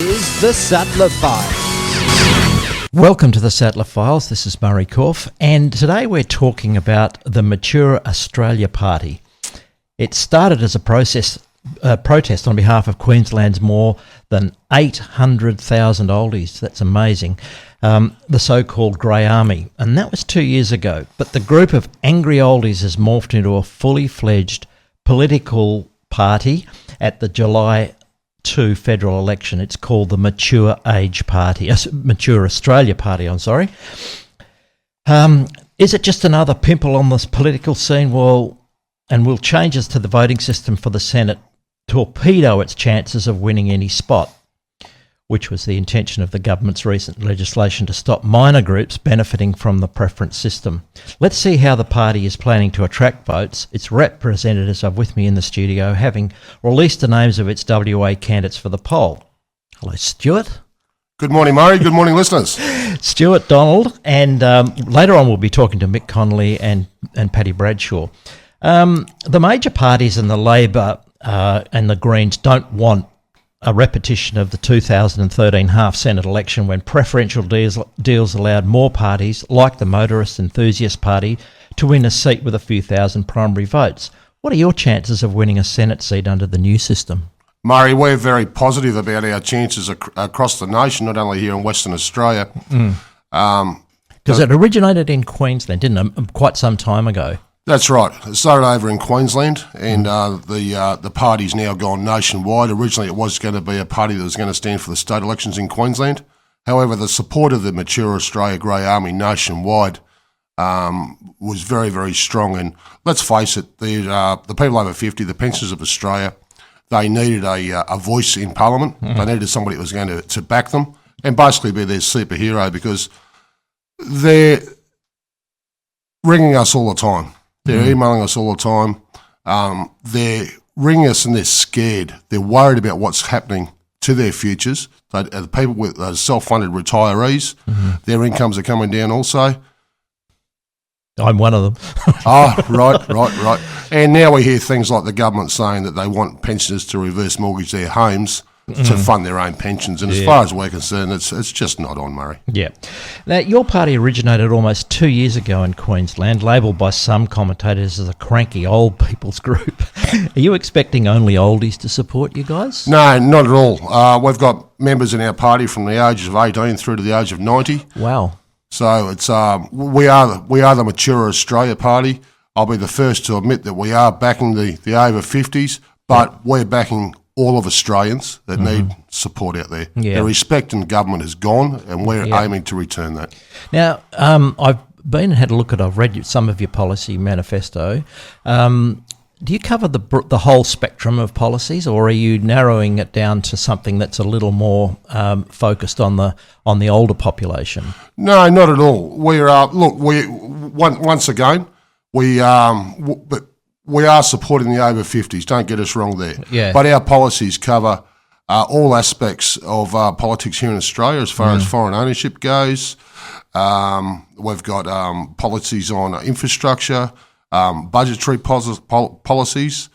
is the Sattler Files. Welcome to the Sattler Files. This is Murray Korf, and today we're talking about the Mature Australia Party. It started as a protest on behalf of Queensland's more than 800,000 oldies. That's amazing. The so-called Grey Army, and that was 2 years ago. But the group of angry oldies has morphed into a fully fledged political party at the July 2 federal election. It's called the Mature Mature Australia Party. Is it just another pimple on this political scene? Well, and will changes to the voting system for the Senate torpedo its chances of winning any spot, which was the intention of the government's recent legislation to stop minor groups benefiting from the preference system. Let's see how the party is planning to attract votes. Its representatives are with me in the studio, having released the names of its WA candidates for the poll. Hello, Stuart. Good morning, Murray. Good morning, listeners. Stuart Donald, and later on we'll be talking to Mick Connolly and Paddy Bradshaw. The major parties in the Labor and the Greens don't want a repetition of the 2013 half-Senate election when preferential deals allowed more parties, like the Motorist Enthusiast Party, to win a seat with a few thousand primary votes. What are your chances of winning a Senate seat under the new system? Murray, we're very positive about our chances across the nation, not only here in Western Australia. Because it originated in Queensland, didn't it, quite some time ago? That's right. It started over in Queensland, and the party's now gone nationwide. Originally, it was going to be a party that was going to stand for the state elections in Queensland. However, the support of the Mature Australia Grey Army nationwide was very, very strong. And let's face it, the people over 50, the pensioners of Australia, they needed a voice in Parliament. They needed somebody that was going to back them and basically be their superhero, because they're ringing us all the time. They're emailing us all the time. They're ringing us and they're scared. They're worried about what's happening to their futures. The people with self-funded retirees, their incomes are coming down also. I'm one of them. Right. And now we hear things like the government saying that they want pensioners to reverse mortgage their homes to fund their own pensions. And as far as we're concerned, it's just not on, Murray. Yeah. Now, your party originated almost 2 years ago in Queensland, labelled by some commentators as a cranky old people's group. Are you expecting only oldies to support you guys? No, not at all. We've got members in our party from the age of 18 through to the age of 90. Wow. So it's we are the Mature Australia Party. I'll be the first to admit that we are backing the over 50s, but we're backing all of Australians that need support out there. Yeah. The respect in government is gone, and we're aiming to return that. Now, I've read some of your policy manifesto. Do you cover the whole spectrum of policies, or are you narrowing it down to something that's a little more focused on the older population? No, not at all. Once again, we are supporting the over 50s. Don't get us wrong there. Yeah. But our policies cover all aspects of politics here in Australia as far as foreign ownership goes. We've got policies on infrastructure, budgetary policies,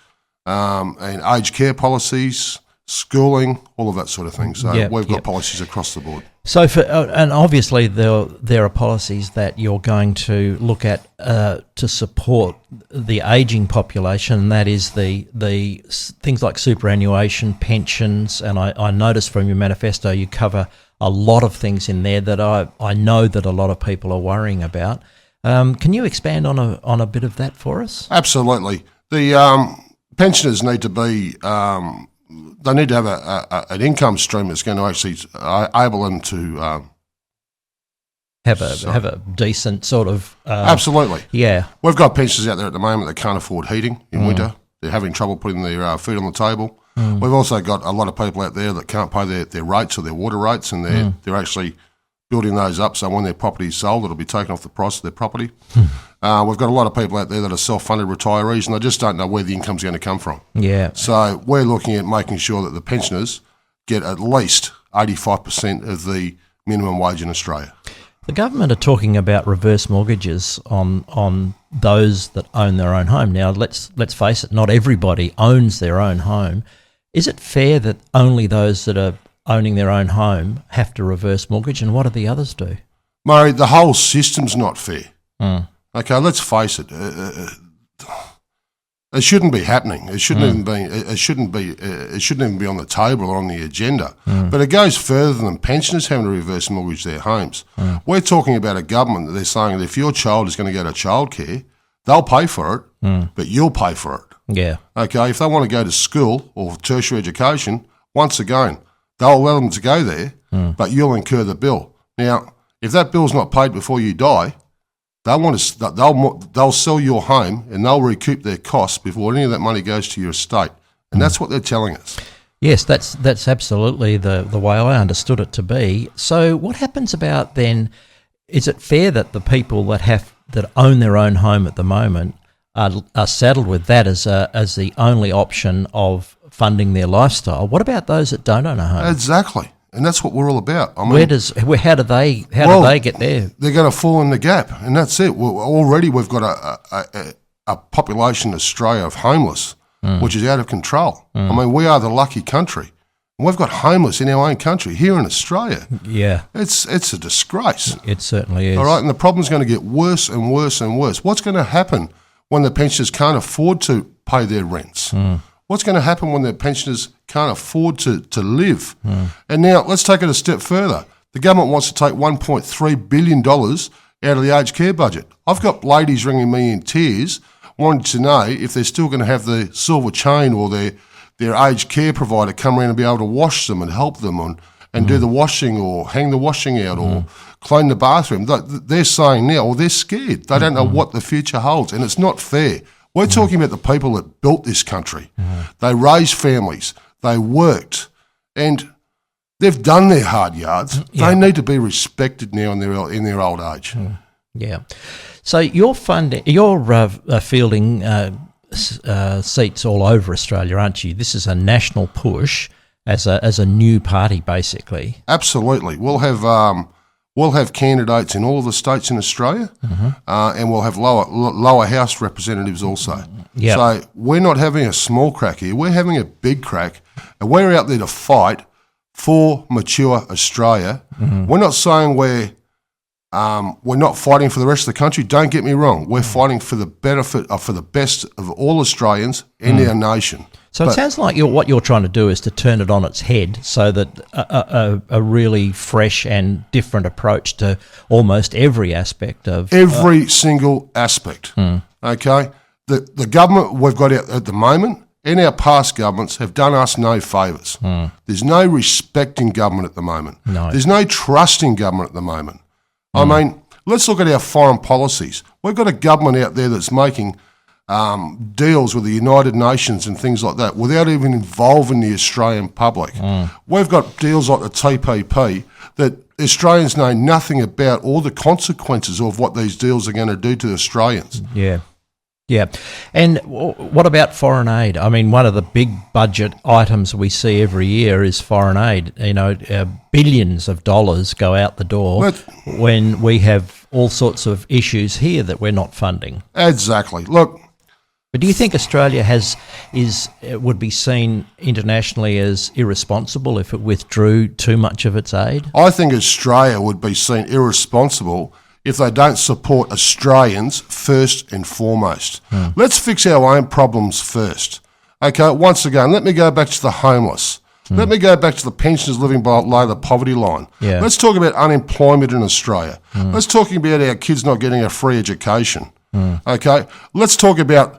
and aged care policies, schooling, all of that sort of thing. So we've got policies across the board. So, and obviously there are policies that you're going to look at to support the ageing population, and that is the things like superannuation, pensions, and I noticed from your manifesto you cover a lot of things in there that I know that a lot of people are worrying about. Can you expand on a bit of that for us? Absolutely. The pensioners need to be they need to have an income stream that's going to actually able them to have a decent sort of absolutely. Yeah, we've got pensioners out there at the moment that can't afford heating in winter. They're having trouble putting their food on the table. We've also got a lot of people out there that can't pay their rates or their water rates, and they're actually building those up, so when their property is sold, it'll be taken off the price of their property. We've got a lot of people out there that are self-funded retirees, and they just don't know where the income's going to come from. Yeah. So we're looking at making sure that the pensioners get at least 85% of the minimum wage in Australia. The government are talking about reverse mortgages on those that own their own home. Now, let's face it, not everybody owns their own home. Is it fair that only those that are owning their own home have to reverse mortgage, and what do the others do? Murray, the whole system's not fair. Mm. Okay, let's face it. It shouldn't be happening. It shouldn't even be. It shouldn't be. It shouldn't even be on the table or on the agenda. But it goes further than pensioners having to reverse mortgage their homes. We're talking about a government that they're saying that if your child is going to go to childcare, they'll pay for it, but you'll pay for it. Yeah. Okay, if they want to go to school or tertiary education, once again, they'll allow them to go there, but you'll incur the bill. Now, if that bill's not paid before you die, they'll sell your home and they'll recoup their costs before any of that money goes to your estate, and that's what they're telling us. Yes, that's absolutely the way I understood it to be. So, what happens about then? Is it fair that the people that own their own home at the moment are saddled with that as the only option of funding their lifestyle? What about those that don't own a home? Exactly. And that's what we're all about. I mean, how do they get there? They're going to fall in the gap, and that's it. Already we've got a population in Australia of homeless, which is out of control. I mean, we are the lucky country. We've got homeless in our own country here in Australia. Yeah, it's a disgrace. It certainly is. All right, and the problem's going to get worse and worse and worse. What's going to happen when the pensioners can't afford to pay their rents? What's going to happen when the pensioners can't afford to live? And now let's take it a step further. The government wants to take $1.3 billion out of the aged care budget. I've got ladies ringing me in tears wanting to know if they're still going to have the silver chain or their aged care provider come around and be able to wash them and help them and do the washing or hang the washing out or clean the bathroom. They're saying now, or they're scared. They don't know what the future holds, and it's not fair. We're talking about the people that built this country. They raised families. They worked. And they've done their hard yards. They need to be respected now in their old age. Yeah. So you're fielding seats all over Australia, aren't you? This is a national push as a new party, basically. Absolutely. We'll have candidates in all of the states in Australia, and we'll have lower house representatives also. Yep. So we're not having a small crack here. We're having a big crack, and we're out there to fight for mature Australia. We're not saying we're not fighting for the rest of the country. Don't get me wrong. We're fighting for the benefit for the best of all Australians in our nation. So it sounds like what you're trying to do is to turn it on its head so that a really fresh and different approach to almost every aspect of... Every single aspect, okay? The government we've got at the moment and our past governments have done us no favours. There's no respect in government at the moment. No. There's no trust in government at the moment. I mean, let's look at our foreign policies. We've got a government out there that's making... deals with the United Nations and things like that without even involving the Australian public. We've got deals like the TPP that Australians know nothing about all the consequences of what these deals are going to do to Australians. Yeah. And what about foreign aid? I mean, one of the big budget items we see every year is foreign aid. You know, billions of dollars go out the door when we have all sorts of issues here that we're not funding. Exactly. Look... But do you think Australia would be seen internationally as irresponsible if it withdrew too much of its aid? I think Australia would be seen irresponsible if they don't support Australians first and foremost. Let's fix our own problems first. Okay, once again, let me go back to the homeless. Let me go back to the pensioners living below the poverty line. Yeah. Let's talk about unemployment in Australia. Let's talk about our kids not getting a free education. Okay, let's talk about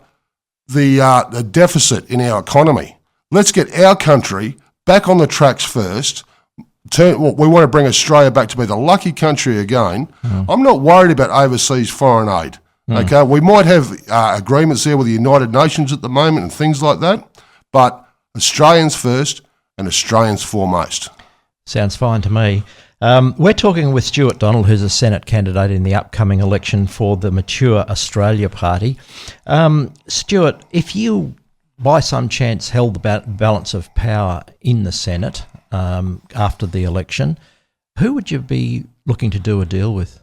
the deficit in our economy. Let's get our country back on the tracks first. We want to bring Australia back to be the lucky country again. I'm not worried about overseas foreign aid. Okay, we might have agreements there with the United Nations at the moment and things like that, but Australians first and Australians foremost. Sounds fine to me. We're talking with Stuart Donald, who's a Senate candidate in the upcoming election for the Mature Australia Party. Stuart, if you, by some chance, held the balance of power in the Senate after the election, who would you be looking to do a deal with?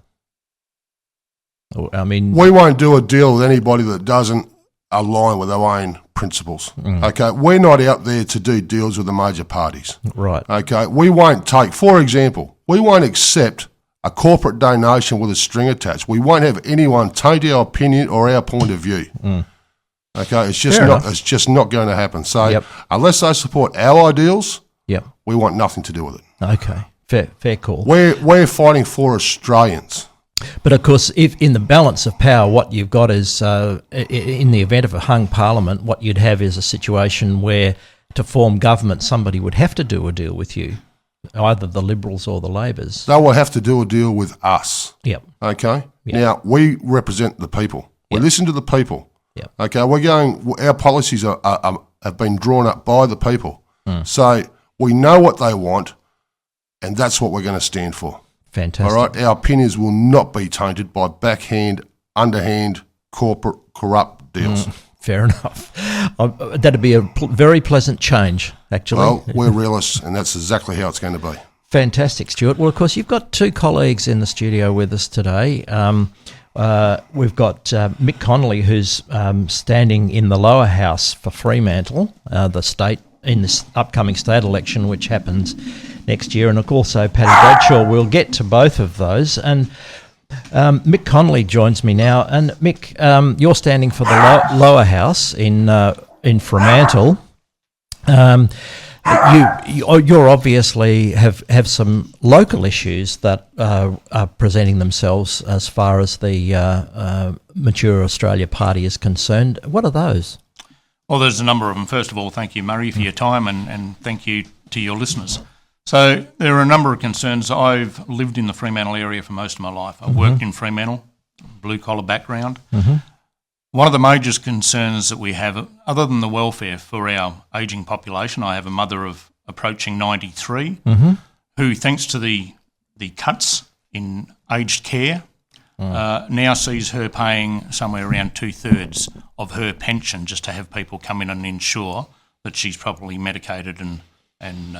I mean, we won't do a deal with anybody that doesn't align with our own principles. Okay, we're not out there to do deals with the major parties. Right. Okay, we won't take, for example, we won't accept a corporate donation with a string attached. We won't have anyone taint our opinion or our point of view. Okay, it's just not going to happen. So unless they support our ideals, we want nothing to do with it. Okay, fair call. We're fighting for Australians. But of course, if in the balance of power, what you've got is, in the event of a hung parliament, what you'd have is a situation where to form government, somebody would have to do a deal with you, either the Liberals or the Labors. They will have to do a deal with us. Yep. Okay? Yep. Now, we represent the people. We listen to the people. Yep. Okay? Our policies have been drawn up by the people. So we know what they want, and that's what we're going to stand for. Fantastic. All right? Our opinions will not be tainted by backhand, underhand, corporate, corrupt deals. Fair enough. That'd be a very pleasant change, actually. Well, we're realists, and that's exactly how it's going to be. Fantastic, Stuart. Well, of course, you've got two colleagues in the studio with us today. We've got Mick Connolly, who's standing in the lower house for Fremantle, the state, in this upcoming state election, which happens next year, and also Paddy Bradshaw. We'll get to both of those. And Mick Connolly joins me now. And Mick, you're standing for the lower house in Fremantle. You obviously have some local issues that are presenting themselves as far as the Mature Australia Party is concerned. What are those? Well, there's a number of them. First of all, thank you, Murray, for your time, and thank you to your listeners. So there are a number of concerns. I've lived in the Fremantle area for most of my life. I've worked in Fremantle, blue-collar background. One of the major concerns that we have, other than the welfare for our ageing population, I have a mother of approaching 93 who, thanks to the cuts in aged care, now sees her paying somewhere around 2/3 of her pension just to have people come in and ensure that she's properly medicated and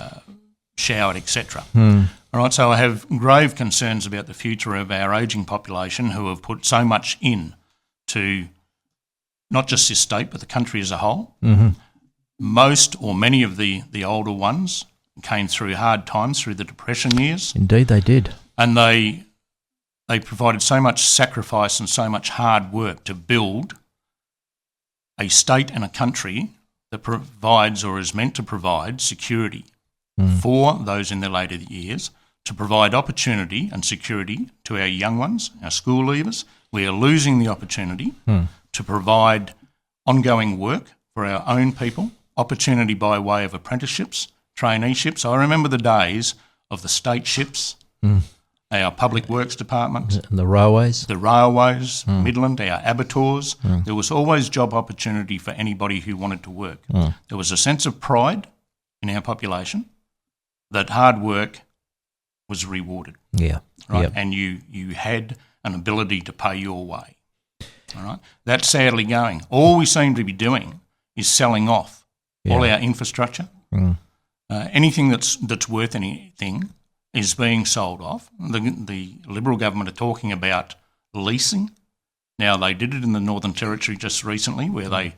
showered, etc. All right, so I have grave concerns about the future of our ageing population who have put so much in to not just this state but the country as a whole. Most or many of the older ones came through hard times through the Depression years. Indeed they did. And they provided so much sacrifice and so much hard work to build a state and a country that provides or is meant to provide security for those in their later years, to provide opportunity and security to our young ones, our school leavers. We are losing the opportunity to provide ongoing work for our own people, opportunity by way of apprenticeships, traineeships. I remember the days of the state ships, our public works department, and the railways, Midland, our abattoirs. There was always job opportunity for anybody who wanted to work. There was a sense of pride in our population that hard work was rewarded. Yeah. Right. Yep. And you had an ability to pay your way. All right. That's sadly going. All we seem to be doing is selling off all our infrastructure. Anything that's worth anything is being sold off. The Liberal government are talking about leasing. Now, they did it in the Northern Territory just recently where they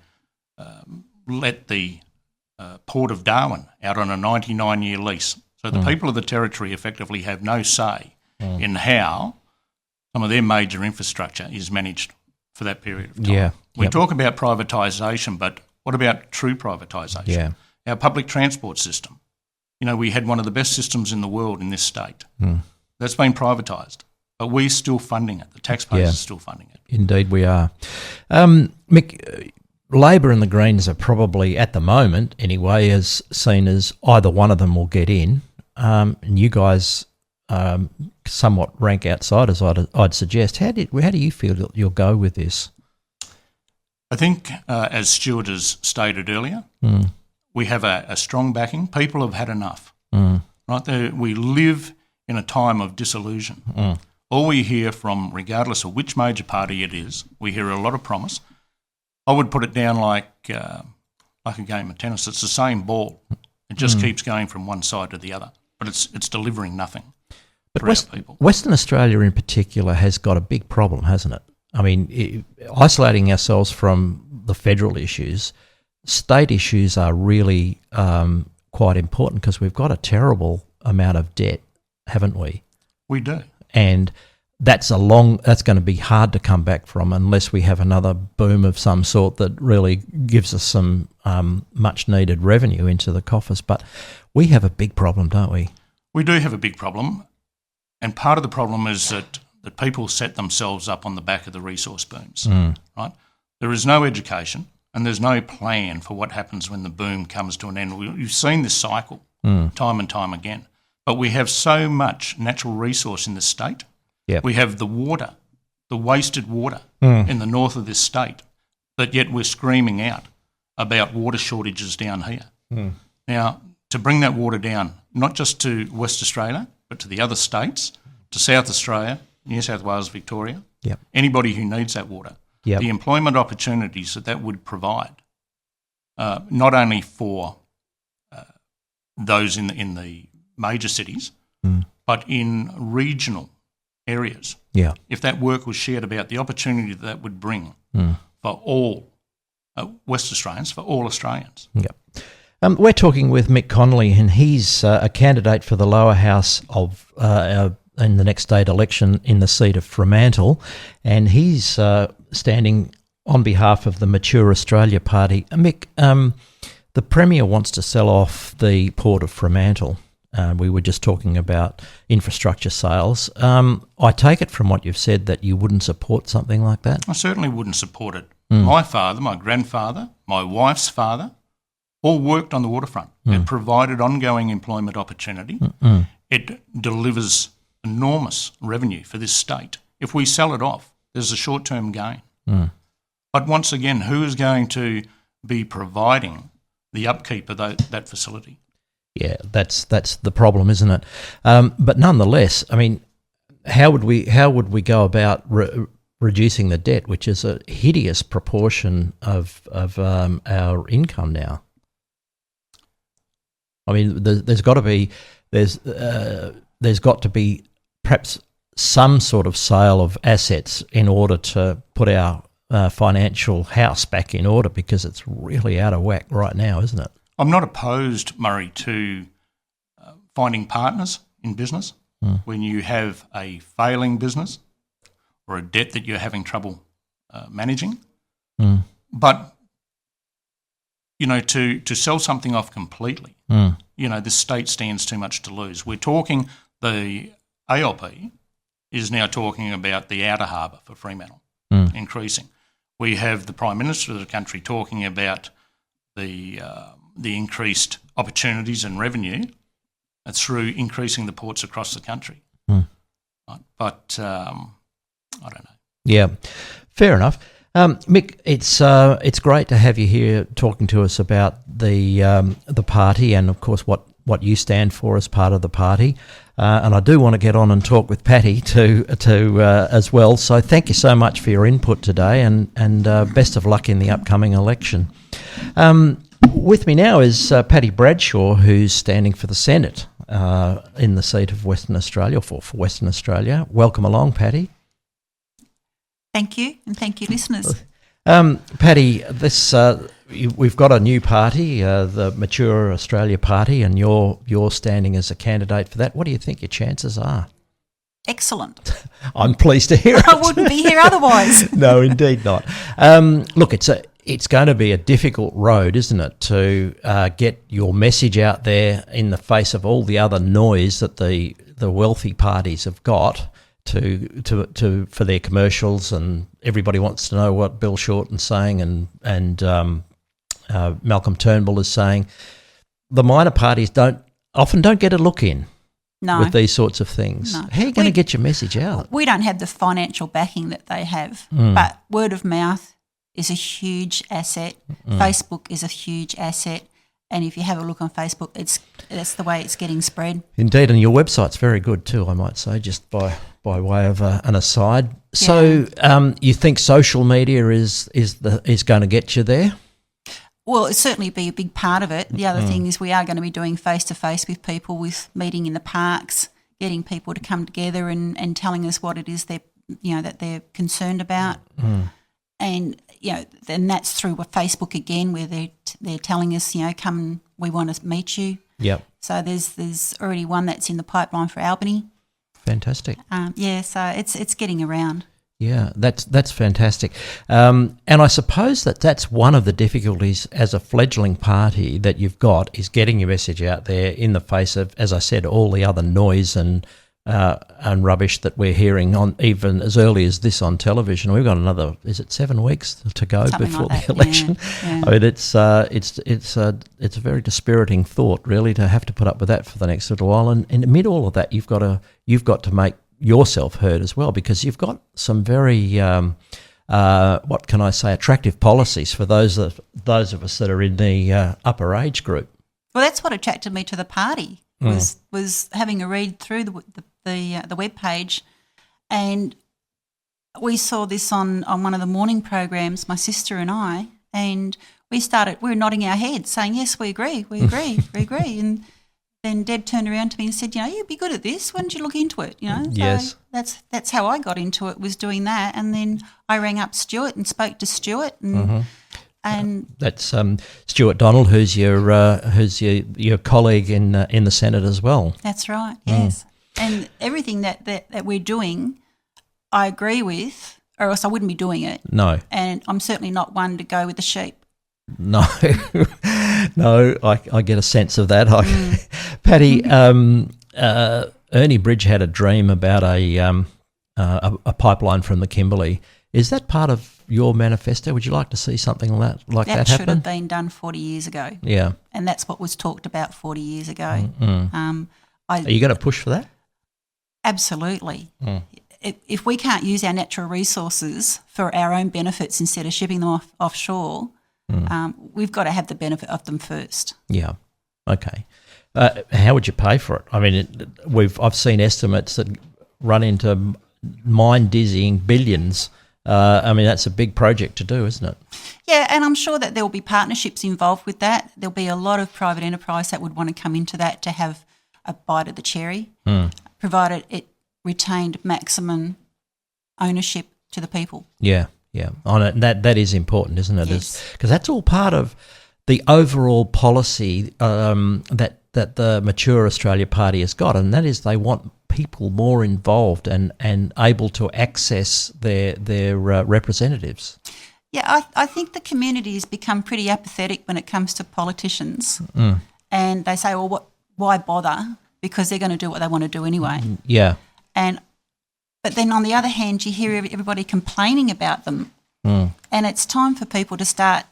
let the Port of Darwin out on a 99-year lease. So the people of the Territory effectively have no say in how some of their major infrastructure is managed for that period of time. We talk about privatisation, but what about true privatisation? Our public transport system. You know, we had one of the best systems in the world in this state. That's been privatised, but we're still funding it. The taxpayers are still funding it. Indeed we are. Mick, Labor and the Greens are probably, at the moment anyway, as seen as either one of them will get in. And you guys somewhat rank outsiders, I'd suggest. How do you feel that you'll go with this? I think, as Stuart has stated earlier, we have a strong backing. People have had enough. Right? We live in a time of disillusion. All we hear from, regardless of which major party it is, we hear a lot of promise. I would put it down like a game of tennis. It's the same ball. It just keeps going from one side to the other, but it's delivering nothing for our people. Western Australia in particular has got a big problem, hasn't it? I mean, isolating ourselves from the federal issues, state issues are really quite important because we've got a terrible amount of debt, haven't we? We do. And that's going to be hard to come back from unless we have another boom of some sort that really gives us some much needed revenue into the coffers. But we have a big problem, don't we? We do have a big problem, and part of the problem is that people set themselves up on the back of the resource booms, right? There is no education and there's no plan for what happens when the boom comes to an end. We've seen this cycle time and time again, but we have so much natural resource in this state. Yep. We have the water, the wasted water in the north of this state, but yet we're screaming out about water shortages down here. Now, to bring that water down, not just to West Australia, but to the other states, to South Australia, New South Wales, Victoria, anybody who needs that water, the employment opportunities that would provide, not only for those in the major cities, but in regional areas. Yeah. If that work was shared about the opportunity that would bring for all West Australians, for all Australians. Yep. We're talking with Mick Connolly, and he's a candidate for the lower house of in the next state election in the seat of Fremantle, and he's standing on behalf of the Mature Australia Party. Mick, the Premier wants to sell off the Port of Fremantle. We were just talking about infrastructure sales. I take it from what you've said that you wouldn't support something like that? I certainly wouldn't support it. My father, my grandfather, my wife's father, all worked on the waterfront. It provided ongoing employment opportunity. It delivers enormous revenue for this state. If we sell it off, there's a short-term gain. But once again, who is going to be providing the upkeep of that facility? Yeah, that's the problem, isn't it? But nonetheless, I mean, how would we go about reducing the debt, which is a hideous proportion of our income now? I mean, there's got to be perhaps some sort of sale of assets in order to put our financial house back in order, because it's really out of whack right now, isn't it? I'm not opposed, Murray, to finding partners in business when you have a failing business or a debt that you're having trouble managing. But, you know, to sell something off completely, you know, the state stands too much to lose. We're talking, the ALP is now talking about the outer harbour for Fremantle increasing. We have the Prime Minister of the country talking about the increased opportunities and revenue through increasing the ports across the country. Right? But I don't know. Yeah, fair enough. Mick, it's great to have you here talking to us about the party and, of course, what you stand for as part of the party. And I do want to get on and talk with Patty too as well. So thank you so much for your input today, and best of luck in the upcoming election. With me now is Patty Bradshaw, who's standing for the Senate in the seat of Western Australia, for Western Australia. Welcome along, Patty. Thank you, and thank you, listeners. Patty, we've got a new party, the Mature Australia Party, and you're standing as a candidate for that. What do you think your chances are? Excellent. I'm pleased to hear it. I wouldn't be here otherwise. No, indeed not. Look, it's going to be a difficult road, isn't it, to get your message out there in the face of all the other noise that the wealthy parties have got to for their commercials, and everybody wants to know what Bill Shorten's saying and Malcolm Turnbull is saying. The minor parties often don't get a look in with these sorts of things. No. How are you going to get your message out? We don't have the financial backing that they have, but word of mouth is a huge asset. Facebook is a huge asset. And if you have a look on Facebook, that's the way it's getting spread. Indeed, and your website's very good too, I might say, just by way of an aside. Yeah. So you think social media is going to get you there? Well, it'll certainly be a big part of it. The other thing is we are going to be doing face-to-face with people, with meeting in the parks, getting people to come together and telling us what it is that they're concerned about. And then that's through Facebook again, where they're telling us, come, we want to meet you. Yep. So there's already one that's in the pipeline for Albany. Fantastic. So it's getting around. Yeah, that's fantastic. And I suppose that's one of the difficulties as a fledgling party that you've got, is getting your message out there in the face of, as I said, all the other noise and rubbish that we're hearing on, even as early as this, on television. We've got another, is it 7 weeks to go Something before like the that, election? yeah. I mean, it's a very dispiriting thought, really, to have to put up with that for the next little while. And amid all of that, you've got to make yourself heard as well, because you've got some very what can I say, attractive policies for those of us that are in the upper age group. Well, that's what attracted me to the party, was having a read through the web page, and we saw this on one of the morning programs, my sister and I, and we were nodding our heads saying, yes, we agree, we agree. And then Deb turned around to me and said, you'd be good at this. Why don't you look into it? So yes. That's how I got into it, was doing that. And then I rang up Stuart and spoke to Stuart, and that's Stuart Donald, who's your colleague in the Senate as well. That's right. Yes, and everything that we're doing, I agree with, or else I wouldn't be doing it. No, and I'm certainly not one to go with the sheep. No, no, I get a sense of that. Patty, Ernie Bridge had a dream about a pipeline from the Kimberley. Is that part of your manifesto? Would you like to see something like that happen? That should have been done 40 years ago. Yeah. And that's what was talked about 40 years ago. Are you going to push for that? Absolutely. If we can't use our natural resources for our own benefits instead of shipping them offshore, we've got to have the benefit of them first. Yeah. Okay. How would you pay for it? I mean, I've seen estimates that run into mind-dizzying billions. I mean, that's a big project to do, isn't it? Yeah, and I'm sure that there will be partnerships involved with that. There'll be a lot of private enterprise that would want to come into that to have a bite of the cherry, provided it retained maximum ownership to the people. Yeah. Yeah, on it. That is important, isn't it? Yes. Because that's all part of the overall policy that the Mature Australia Party has got, and that is they want people more involved and able to access their representatives. Yeah, I think the community has become pretty apathetic when it comes to politicians, and they say, well, why bother? Because they're going to do what they want to do anyway. Yeah. But then on the other hand, you hear everybody complaining about them, and it's time for people to start,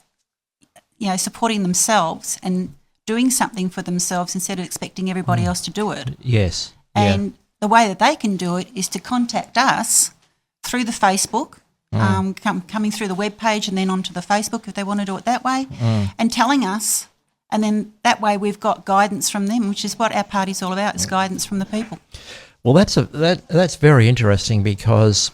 supporting themselves and doing something for themselves instead of expecting everybody else to do it. Yes. And the way that they can do it is to contact us through the Facebook, coming through the web page and then onto the Facebook if they want to do it that way, and telling us. And then that way we've got guidance from them, which is what our party's all about, is guidance from the people. Well, that's very interesting, because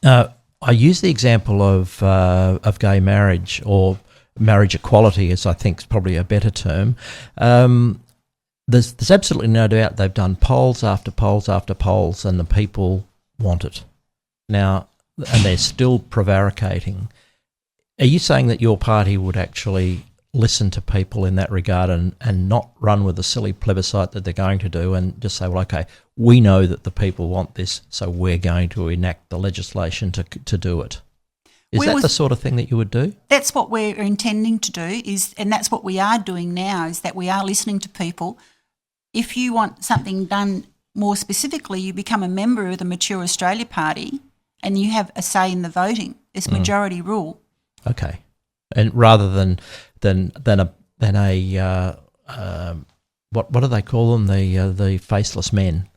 I use the example of gay marriage, or marriage equality, as I think is probably a better term. There's absolutely no doubt they've done polls after polls after polls, and the people want it now, and they're still prevaricating. Are you saying that your party would actually listen to people in that regard and not run with the silly plebiscite that they're going to do, and just say, well, okay, we know that the people want this, so we're going to enact the legislation to do it? Is that the sort of thing that you would do? That's what we're intending to do, and that's what we are doing now, is that we are listening to people. If you want something done more specifically, you become a member of the Mature Australia Party and you have a say in the voting. It's majority rule. Okay. And rather than a what do they call them, the faceless men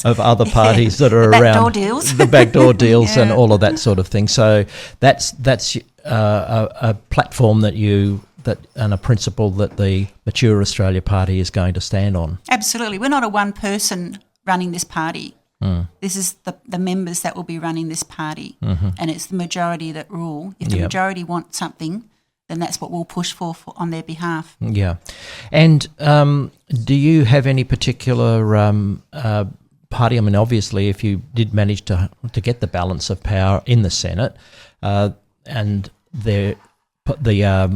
of other parties that are around, the backdoor deals and all of that sort of thing. So that's a platform and a principle that the Mature Australia Party is going to stand on. Absolutely. We're not a one person running this party. This is the members that will be running this party, and it's the majority that rule. If the majority want something, then that's what we'll push for on their behalf. Yeah. And do you have any particular party? I mean, obviously, if you did manage to get the balance of power in the Senate, the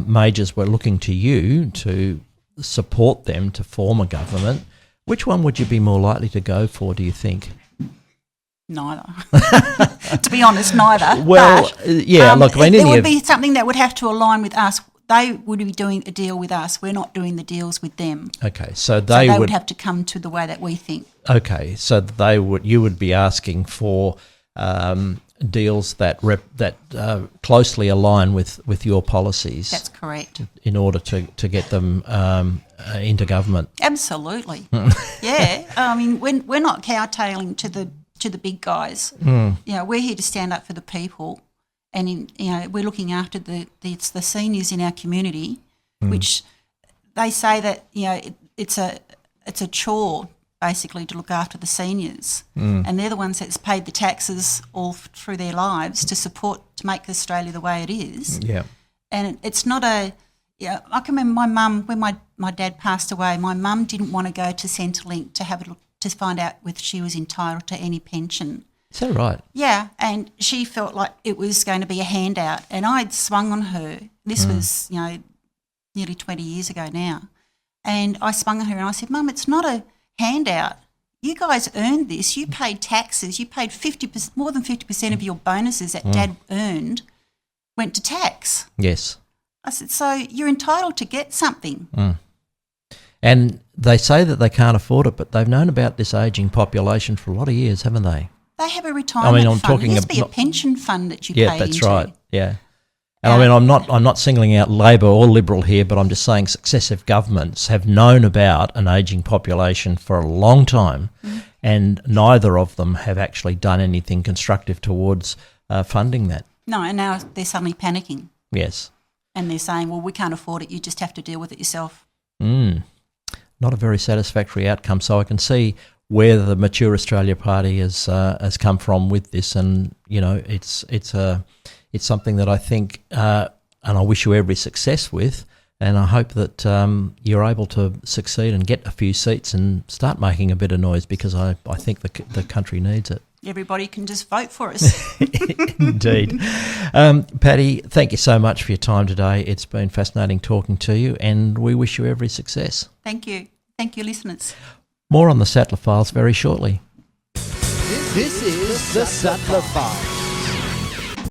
majors were looking to you to support them to form a government, which one would you be more likely to go for, do you think? Neither. To be honest, neither. Well, but, look, I mean, it would be something that would have to align with us. They would be doing a deal with us. We're not doing the deals with them. Okay, so they would would have to come to the way that we think. Okay, so you would be asking for deals that closely align with your policies. That's correct. In order to get them into government. Absolutely. Yeah. I mean, we're not cowtailing to the big guys. You know, we're here to stand up for the people, and we're looking after the seniors in our community, which they say that it's a chore basically to look after the seniors, and they're the ones that's paid the taxes all through their lives to make Australia the way it is. Yeah, and it's not a. Yeah, I can remember my mum when my dad passed away. My mum didn't want to go to Centrelink to have a look to find out whether she was entitled to any pension. Is that right? Yeah, and she felt like it was going to be a handout, and I'd swung on her. This was nearly 20 years ago now, and I swung on her and I said, "Mum, it's not a handout. You guys earned this. You paid taxes. You paid 50%, more than 50% of your bonuses that Dad earned went to tax." Yes. I said, "So you're entitled to get something." And they say that they can't afford it, but they've known about this ageing population for a lot of years, haven't they? They have a retirement fund. Talking there has to be a pension fund that you pay into. Yeah, that's right. Yeah. And I mean, I'm not singling out Labor or Liberal here, but I'm just saying successive governments have known about an ageing population for a long time, and neither of them have actually done anything constructive towards funding that. No, and now they're suddenly panicking. Yes. And they're saying, well, we can't afford it, you just have to deal with it yourself. Not a very satisfactory outcome. So I can see where the Mature Australia Party has come from with this, and it's something that I think, and I wish you every success with, and I hope that you're able to succeed and get a few seats and start making a bit of noise, because I think the country needs it. Everybody can just vote for us. Indeed. Patty, thank you so much for your time today. It's been fascinating talking to you, and we wish you every success. Thank you. Thank you, listeners. More on the Sattler Files very shortly. This is the Sattler Files.